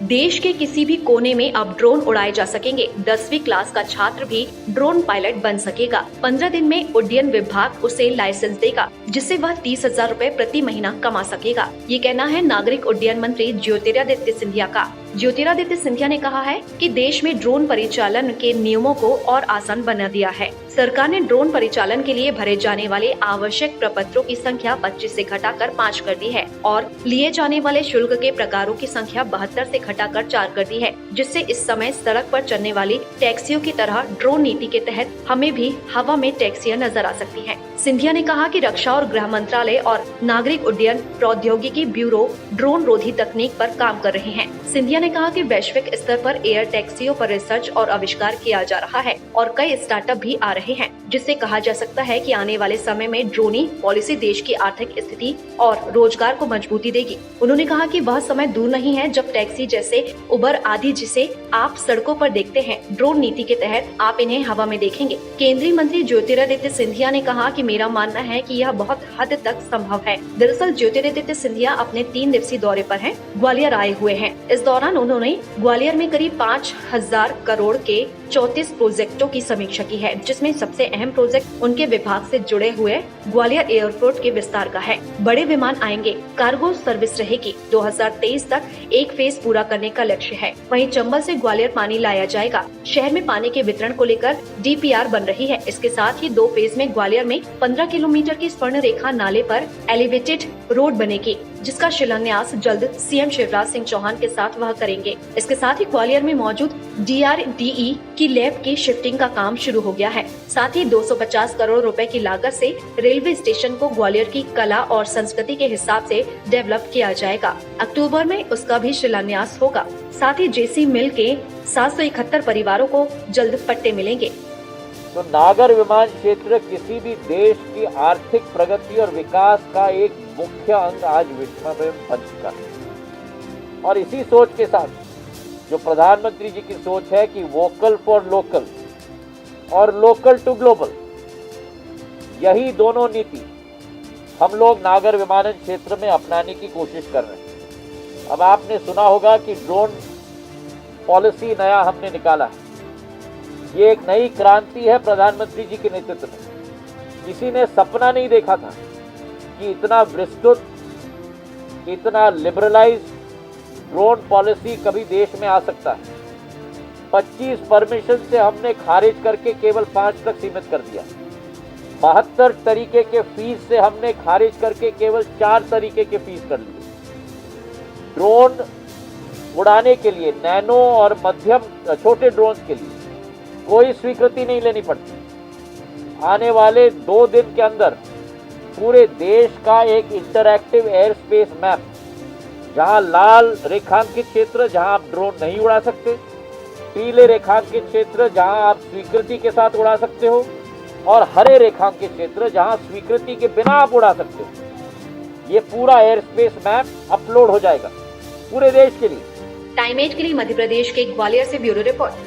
देश के किसी भी कोने में अब ड्रोन उड़ाए जा सकेंगे। 10वीं क्लास का छात्र भी ड्रोन पायलट बन सकेगा। 15 दिन में उड्डयन विभाग उसे लाइसेंस देगा, जिससे वह 30,000 रूपए प्रति महीना कमा सकेगा। ये कहना है नागरिक उड्डयन मंत्री ज्योतिरादित्य सिंधिया का। ज्योतिरादित्य सिंधिया ने कहा है कि देश में ड्रोन परिचालन के नियमों को और आसान बना दिया है। सरकार ने ड्रोन परिचालन के लिए भरे जाने वाले आवश्यक प्रपत्रों की संख्या 25 से घटाकर 5 कर दी है और लिए जाने वाले शुल्क के प्रकारों की संख्या 72 से घटाकर 4 कर दी है, जिससे इस समय सड़क पर चलने वाली टैक्सियों की तरह ड्रोन नीति के तहत हमें भी हवा में टैक्सियां नजर आ सकती हैं। सिंधिया ने कहा कि रक्षा और गृह मंत्रालय और नागरिक उड्डयन प्रौद्योगिकी ब्यूरो ड्रोन रोधी तकनीक पर काम कर रहे हैं। सिंधिया ने कहा कि वैश्विक स्तर पर एयर टैक्सियों पर रिसर्च और आविष्कार किया जा रहा है और कई स्टार्टअप भी आ रहे हैं, जिससे कहा जा सकता है कि आने वाले समय में ड्रोनी पॉलिसी देश की आर्थिक स्थिति और रोजगार को मजबूती देगी। उन्होंने कहा कि वह समय दूर नहीं है जब टैक्सी जैसे उबर आदि जिसे आप सड़कों पर देखते हैं, ड्रोन नीति के तहत आप इन्हें हवा में देखेंगे। केंद्रीय मंत्री ज्योतिरादित्य सिंधिया ने कहा कि मेरा मानना है कि यह बहुत हद तक संभव है। दरअसल ज्योतिरादित्य सिंधिया अपने 3 दिवसीय दौरे पर हैं, ग्वालियर आए हुए हैं। इस दौरान उन्होंने ग्वालियर में करीब 5,000 करोड़ के 34 प्रोजेक्टों की समीक्षा की है, जिसमें सबसे अहम प्रोजेक्ट उनके विभाग से जुड़े हुए ग्वालियर एयरपोर्ट के विस्तार का है। बड़े विमान आएंगे, कार्गो सर्विस रहेगी। 2023 तक एक फेज पूरा करने का लक्ष्य है। वहीं चंबल से ग्वालियर पानी लाया जाएगा। शहर में पानी के वितरण को लेकर DPR बन रही है। इसके साथ ही 2 फेज में ग्वालियर में 15 किलोमीटर की स्वर्ण रेखा नाले पर एलिवेटेड रोड बनेगी, जिसका शिलान्यास जल्द CM शिवराज सिंह चौहान के साथ वह करेंगे। इसके साथ ही ग्वालियर में मौजूद DRDE की लैब की शिफ्टिंग का काम शुरू हो गया है। साथ ही 250 करोड़ रुपए की लागत से रेलवे स्टेशन को ग्वालियर की कला और संस्कृति के हिसाब से डेवलप किया जाएगा। अक्टूबर में उसका भी शिलान्यास होगा। साथ ही JC मिल के 771 परिवारों को जल्द पट्टे मिलेंगे। तो नागर विमान क्षेत्र किसी भी देश की आर्थिक प्रगति और विकास का एक मुख्य अंग आज विश्व में बन चुका है। और इसी सोच के साथ जो प्रधानमंत्री जी की सोच है कि वोकल फॉर लोकल और लोकल टू ग्लोबल, यही दोनों नीति हम लोग नागर विमानन क्षेत्र में अपनाने की कोशिश कर रहे हैं। अब आपने सुना होगा कि ड्रोन पॉलिसी नया हमने निकाला है। ये एक नई क्रांति है प्रधानमंत्री जी के नेतृत्व में। किसी ने सपना नहीं देखा था कि इतना विस्तृत, इतना लिबरलाइज ड्रोन पॉलिसी कभी देश में आ सकता है। 25 परमिशन से हमने खारिज करके केवल 5 तक सीमित कर दिया। 72 तरीके के फीस से हमने खारिज करके केवल 4 तरीके के फीस कर लिए। ड्रोन उड़ाने के लिए, नैनो और मध्यम छोटे ड्रोन के लिए कोई स्वीकृति नहीं लेनी पड़ती। आने वाले 2 दिन के अंदर पूरे देश का एक इंटरैक्टिव एयर स्पेस मैप, जहां लाल रेखांकित क्षेत्र जहां आप ड्रोन नहीं उड़ा सकते, पीले रेखांकित क्षेत्र जहां आप स्वीकृति के साथ उड़ा सकते हो, और हरे रेखांकित क्षेत्र जहां स्वीकृति के बिना आप उड़ा सकते हो। ये पूरा एयर स्पेस मैप अपलोड हो जाएगा पूरे देश के लिए। टाइम 8 के लिए मध्य प्रदेश के ग्वालियर से ब्यूरो रिपोर्ट।